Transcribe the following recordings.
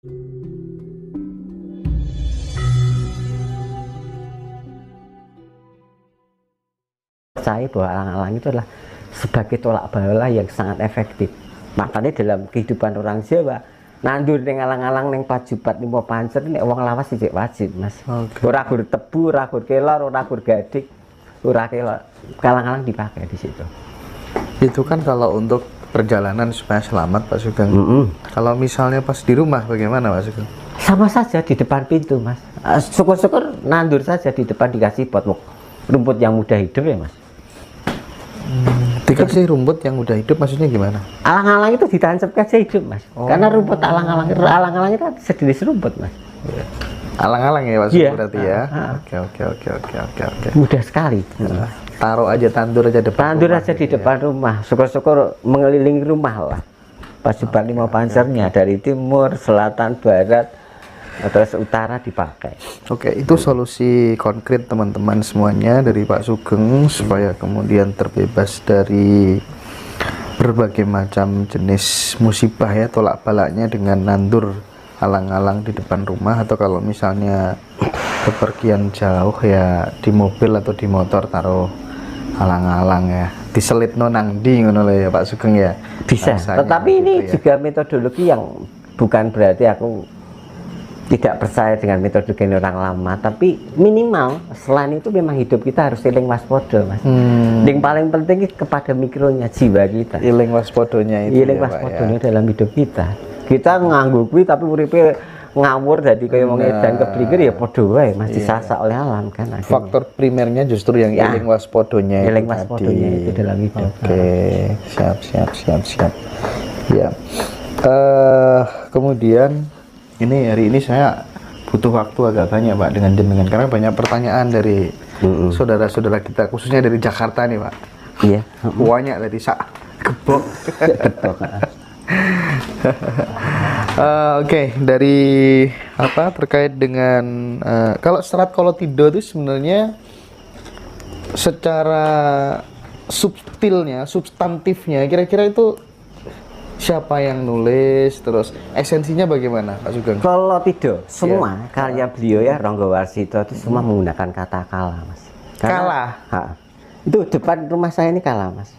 Percaya bahwa alang-alang itu adalah sebagai tolak bala yang sangat efektif. Makanya dalam kehidupan orang Jawa, nandur ning alang-alang ning pajubat limo pancer nek wong lawas sithik wajib, Mas. Okay. Ora gur tebu, ora gur kelor, ora gur gadik, ora kelor. Kalang-alang dipakai di situ. Itu kan kalau untuk perjalanan supaya selamat, Pak Sugeng. Kalau misalnya pas di rumah bagaimana, Pak Sugeng? Sama saja di depan pintu, Mas. Syukur-syukur nandur saja di depan dikasih pot rumput yang mudah hidup ya, Mas. Dikasih rumput yang udah hidup maksudnya gimana? Alang-alang itu ditancap aja hidup, Mas. Karena rumput alang-alang itu sejenis rumput, Mas. Alang-alang ya, Pak Sugeng berarti ya. Oke. Mudah sekali. Taruh aja, tandur aja depan. Tandur aja di depan rumah. Syukur-syukur mengelilingi rumah lah. Pajubat limo pancernya dari timur, selatan, barat, terus utara dipakai. Oke, itu solusi konkret teman-teman semuanya dari Pak Sugeng supaya kemudian terbebas dari berbagai macam jenis musibah ya, tolak balaknya dengan nandur alang-alang di depan rumah, atau kalau misalnya bepergian jauh ya di mobil atau di motor taruh alang-alang ya, diselit nang di ngono ya Pak Sugeng ya. Bisa. Tetapi ini ya juga metodologi yang bukan berarti aku tidak percaya dengan metodologi orang lama, tapi minimal selain itu memang hidup kita harus eling waspada, Mas. Yang paling penting kepada mikronya jiwa kita. Eling waspodonya itu. Eling waspodonya dalam hidup kita. Kita nganggo kuwi tapi uripe ngawur jadi kayak wong edan keblinger ya padha wae Mas, disasak oleh alam kan. Akhirnya. Faktor primernya justru yang eling waspodonya itu. Eling waspodonya itu dalam hidup. Oke, siap. Ya. Kemudian ini hari ini saya butuh waktu agak banyak Pak dengan jenengan karena banyak pertanyaan dari saudara-saudara kita khususnya dari Jakarta nih Pak. Iya. Banyak dari gebok. Oke, dari apa terkait dengan kalau serat Kolotida itu sebenarnya secara substantifnya kira-kira itu siapa yang nulis, terus esensinya bagaimana Pak Sugeng? Kolotida semua karya beliau ya Ronggo Warsito itu semua menggunakan kata kala, Mas. Kala? Itu depan rumah saya ini kala, Mas.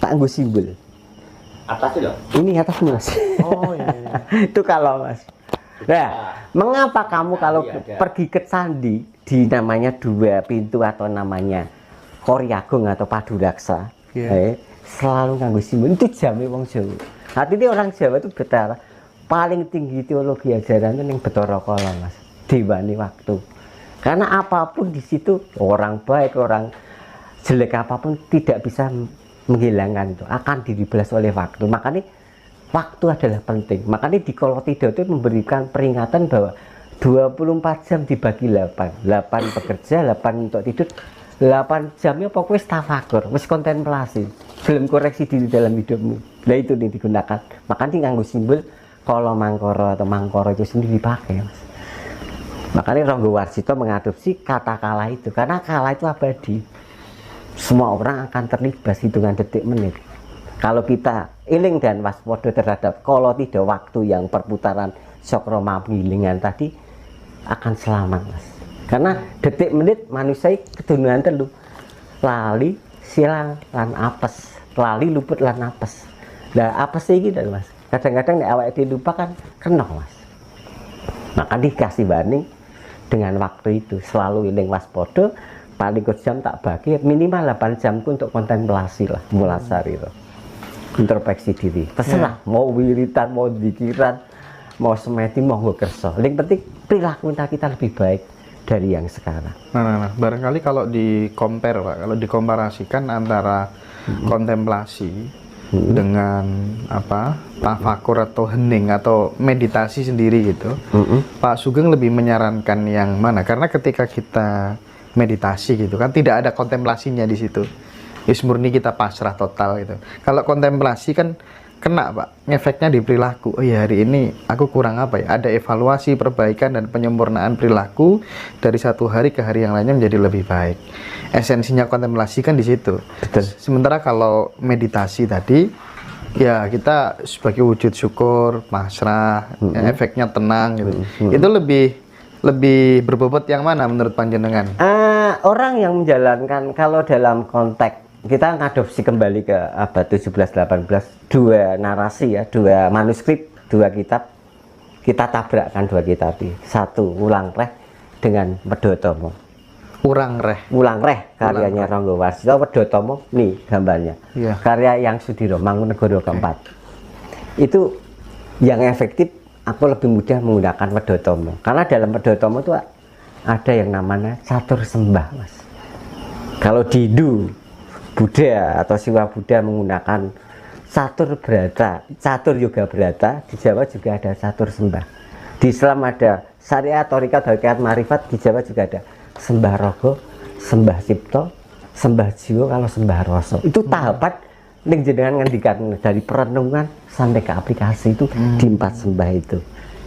Tak nggo simbol. Atas loh. Ini atas, Mas. Oh iya. Itu kalau, Mas. Nah, mengapa kamu kalau pergi ke candi di namanya dua pintu atau namanya Koryagung atau Padudaksa, selalu nganggo simbol itu jame wong Jawa. Hati ini orang Jawa itu betara paling tinggi teologi ajaran itu yang Bathara Kala, Mas. Diwani waktu. Karena apapun di situ orang baik, orang jelek apapun tidak bisa menghilangkan itu, akan dibalas oleh waktu. Makanya waktu adalah penting. Makanya di Kolotida itu memberikan peringatan bahwa 24 jam dibagi 8 bekerja, 8 untuk tidur, 8 jamnya pokoknya tafakur, wis kontemplasi, belum koreksi diri dalam hidupmu. Nah itu nih digunakan. Makanya nganggo simbol Kala Mangkara atau Mangkara itu sendiri dipakai, Mas. Makanya Ronggo Warsito mengadopsi kata kala itu karena kala itu abadi. Semua orang akan terlibat hitungan detik menit. Kalau kita eling dan waspada terhadap Kolotida waktu yang perputaran cakra mabilingan tadi akan selamat, Mas. Karena detik menit manusia kedunungan telu lali silang lan apes, lali luput lan apes. Nah apes iki Mas. Kadang-kadang nek awake dhewe lupa kan kena, Mas. Maka dikasih banding dengan waktu itu selalu eling waspada. Paling jam tak bagi minimal 8 jamku untuk kontemplasi lah, mulasari itu introspeksi diri. Terserah mau wiritan, mau dikiran, mau semeti, mau nggak kerso. Yang penting perilaku kita lebih baik dari yang sekarang. Nah, barangkali kalau di-compare Pak, kalau dikomparasikan antara kontemplasi dengan apa tafakur atau hening atau meditasi sendiri gitu, Pak Sugeng lebih menyarankan yang mana? Karena ketika kita meditasi gitu kan tidak ada kontemplasinya di situ, murni kita pasrah total gitu. Kalau kontemplasi kan kena Pak, efeknya di perilaku. Oh ya hari ini aku kurang apa ya, ada evaluasi, perbaikan dan penyempurnaan perilaku dari satu hari ke hari yang lainnya menjadi lebih baik. Esensinya kontemplasi kan di situ. Sementara kalau meditasi tadi Ya, kita sebagai wujud syukur, pasrah, ya, efeknya tenang gitu. Itu lebih berbobot yang mana menurut panjenengan? Orang yang menjalankan, kalau dalam konteks kita ngadopsi kembali ke abad 17-18, dua narasi ya, dua manuskrip, dua kitab, kita tabrakkan dua kitab ini. Satu Wulang Reh dengan Wedotomo. Ulang reh Karyanya Ronggo Warsito, Wedotomo nih gambarnya. Iya. Karya yang Sudiro Mangkunegoro keempat. Itu yang efektif, aku lebih mudah menggunakan Wedotomo. Karena dalam Wedotomo itu ada yang namanya catur sembah, Mas. Kalau di Hindu, Buddha atau Siwa Buddha menggunakan catur berata, catur yoga berata, di Jawa juga ada catur sembah. Di Islam ada syariat, thariqat, hakikat, marifat, di Jawa juga ada sembah rogo, sembah cipto, sembah jiwa, kalau sembah rasa. Itu tahapan ning jenengan ngendikan dari perenungan sampai ke aplikasi itu di 4 sembah itu.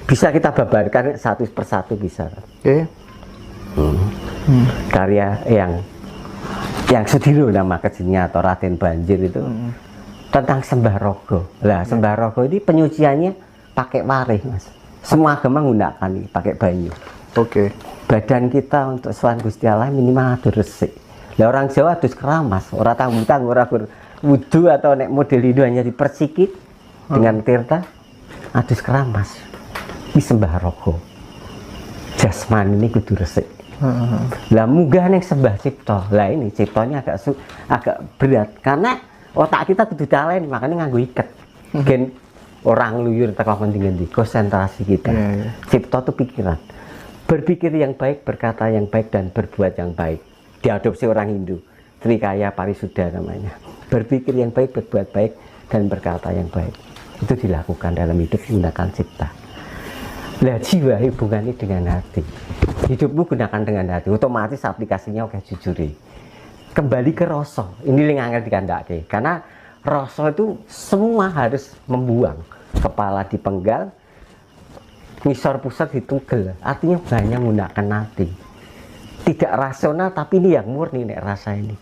Bisa kita babarkan satu persatu bisa. Oke. Karya yang Sudiro nama kecilnya atau Raden Banjir itu tentang sembah rogo. Lah sembah rogo ini penyuciannya pakai warih, Mas. Semua agama menggunakan ini pakai banyu. Oke. Badan kita untuk sowan Gusti Allah minimal adus resik. Lah orang Jawa adus keramas, ora tanggung-tanggung, ora berwudu atau nek model itu hanya dipersikit dengan tirta, adus keramas. Ini sembah rogo. Jasmani ini kudu resik. Lah munggah ning sembah cipta. Lah ini ciptanya agak berat karena otak kita kudu talent, makanya nganggo iket. Gen orang luyur teko ngendi-ngendi, konsentrasi kita. Cipta itu pikiran. Berpikir yang baik, berkata yang baik, dan berbuat yang baik. Diadopsi orang Hindu, Trikaya Parisuddha namanya. Berpikir yang baik, berbuat baik, dan berkata yang baik. Itu dilakukan dalam hidup menggunakan cipta. Lah jiwa hubungannya dengan hati. Hidupmu gunakan dengan hati, otomatis aplikasinya oke jujuri. Kembali ke rasa, ini yang angel dikandake. Karena rasa itu semua harus membuang. Kepala dipenggal, ngisor pusat ditugel, artinya banyak menggunakan hati. Tidak rasional, tapi ini yang murni nek rasa ini.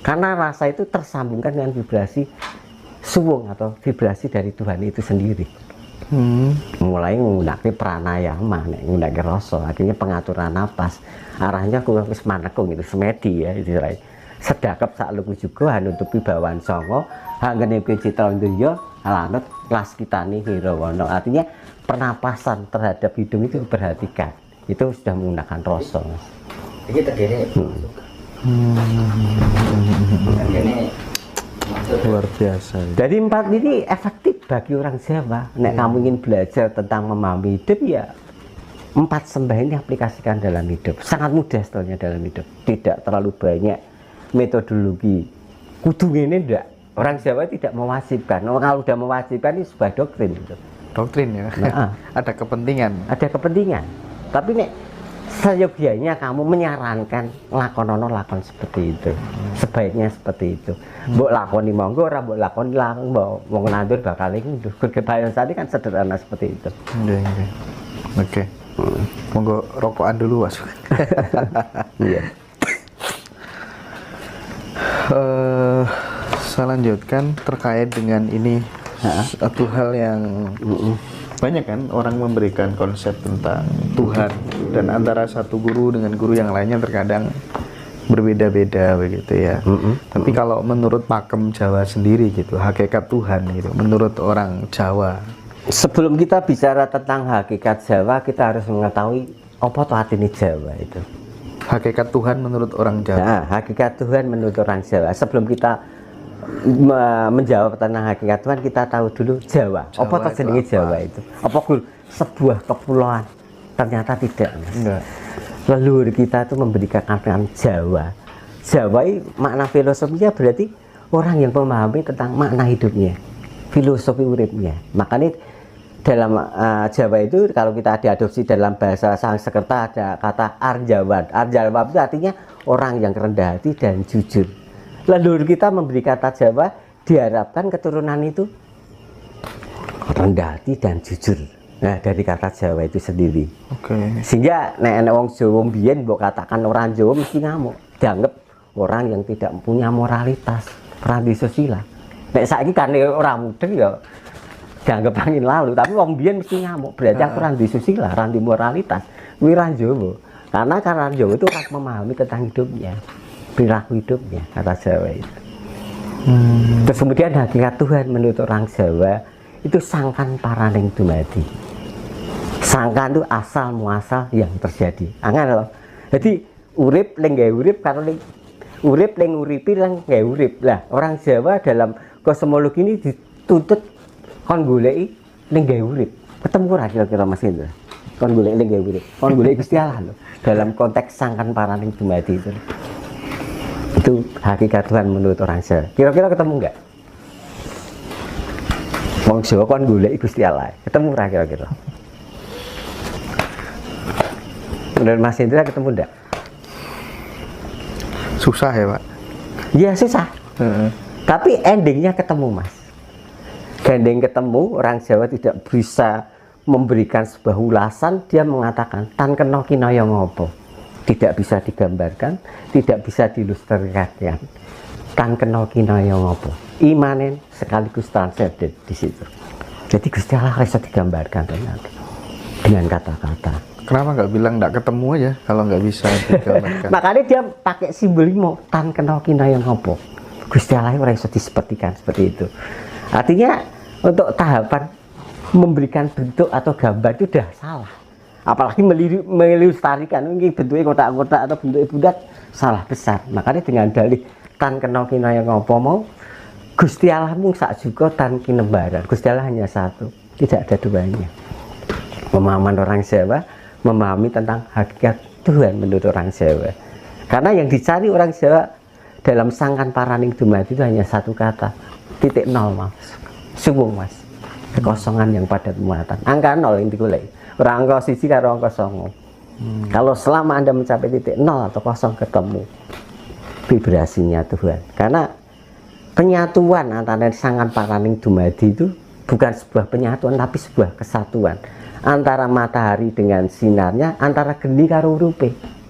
Karena rasa itu tersambungkan dengan vibrasi suwung atau vibrasi dari Tuhan itu sendiri. Mulai menggunakan pranayama, menggunakan rasa, akhirnya pengaturan napas, arahnya kurang wis manekung itu semedi ya istilahnya. Sedakep sak luku juga hanutupi bawaan songo, hanggene citra ndunya lanut las kitani hirawana. Artinya pernapasan terhadap hidung itu diperhatikan. Itu sudah menggunakan rasa. Ini terdiri Luar biasa. Jadi 4 ini efektif bagi orang Jawa. Nek kamu ingin belajar tentang memahami hidup ya 4 sembah ini aplikasikan dalam hidup. Sangat mudah sebetulnya dalam hidup. Tidak terlalu banyak metodologi. Kudu ini enggak. Orang Jawa tidak mewajibkan. Kalau sudah mewajibkan ini sebuah doktrin gitu. Doktrin ya. Nah, ada kepentingan. Ada kepentingan. Tapi nek seyogianya kamu menyarankan lakon seperti itu. Sebaiknya seperti itu. Mbok lakoni monggo, ora mbok lakoni lang, mbok wong nandur bakal ngunduh. Kebayang tadi kan sederhana seperti itu. Oke. Monggo rokokan dulu, Mas. Iya. Saya lanjutkan terkait dengan ini. Satu hal yang banyak kan orang memberikan konsep tentang Tuhan, dan antara satu guru dengan guru yang lainnya terkadang berbeda-beda begitu ya. Tapi kalau menurut pakem Jawa sendiri gitu, hakikat Tuhan gitu, menurut orang Jawa. Sebelum kita bicara tentang hakikat Jawa, kita harus mengetahui apa tuh artinya Jawa itu. Hakikat Tuhan menurut orang Jawa. Nah, hakikat Tuhan menurut orang Jawa. Sebelum kita menjawab tentang hakikat Tuhan, kita tahu dulu Jawa. Apa tuh jenenge Jawa itu? Apa sebuah kepulauan? Ternyata tidak, Mas. Enggak. Leluhur kita itu memberikan artian Jawa. Jawa itu makna filosofinya berarti orang yang memahami tentang makna hidupnya, filosofi uripnya. Makanya dalam Jawa itu kalau kita diadopsi dalam bahasa Sanskerta ada kata Arjawan. Arjawan itu artinya orang yang rendah hati dan jujur. Leluhur kita memberi kata Jawa, diharapkan keturunan itu rendah hati dan jujur. Nah, dari kata Jawa itu sendiri. Sehingga nek wong Jawa mbiyen mbok katakan orang Jawa mesti ngamuk, dianggap orang yang tidak punya moralitas, prawisusila. Nek saiki kan ora mudeng ya dianggap angin lalu, tapi wong biyen mesti ngamuk. Berarti aku ra duwe susila, ra duwe moralitas. Kuwi ra Jawa. Karena Jawa itu ora memahami tentang hidupnya, perilaku hidupnya, kata Jawa itu. Terus kemudian hakikat Tuhan menurut orang Jawa itu sangkan paraning dumadi. Sangkan itu asal muasal yang terjadi. Angel loh. Jadi urip ling gawe urip karo ling urip ling uripi ling gawe urip. Lah orang Jawa dalam kosmologi ini dituntut kon goleki ning gawe urip. Ketemu ora kira-kira Mas Indra? Kon goleki ning gawe urip. Kon goleki Gusti Allah loh. Dalam konteks sangkan paraning dumadi itu. Itu hakikat Tuhan menurut orang Jawa. Kira-kira ketemu enggak? Wong Jawa kon goleki Gusti Allah. Ketemu ora kira-kira? Menurut Mas Indra ketemu enggak? Susah ya Pak? Iya susah. Tapi endingnya ketemu Mas. Gandeng ketemu, orang Jawa tidak bisa memberikan sebuah ulasan, dia mengatakan tan kena kinaya ngopo. Tidak bisa digambarkan, tidak bisa diilustrasikan. Tan kena kinaya ngopo. Imanen sekaligus transcendent di situ. Jadi Gusti Allah bisa digambarkan ternyata dengan kata-kata. Kenapa nggak bilang nggak ketemu aja kalau nggak bisa digambarkan? Makanya dia pakai simbol limo tan kena kinaya ngopo. Gusti Allah ora iso disepertikan seperti itu. Artinya untuk tahapan memberikan bentuk atau gambar itu sudah salah. Apalagi melestarikan ini bentuknya kotak-kotak atau bentuknya bulat, salah besar. Makanya dengan dalih tan kena kinaya ngopo mau Gusti Allah mung sak juga tan kinembaran. Gusti Allah hanya satu, tidak ada duanya. Pemahaman orang Jawa memahami tentang hakikat Tuhan menurut orang Jawa. Karena yang dicari orang Jawa dalam sangkan paraning dumadi itu hanya satu kata, titik nol Mas. Suwung Mas. Kekosongan yang padat muatan. Angka nol yang digoleki. Ora angka siji karo angka 9. Kalau selama Anda mencapai titik nol atau kosong ketemu vibrasinya Tuhan. Karena penyatuan antara sangkan paraning dumadi itu bukan sebuah penyatuan tapi sebuah kesatuan antara matahari dengan sinarnya, antara geni karo urupe.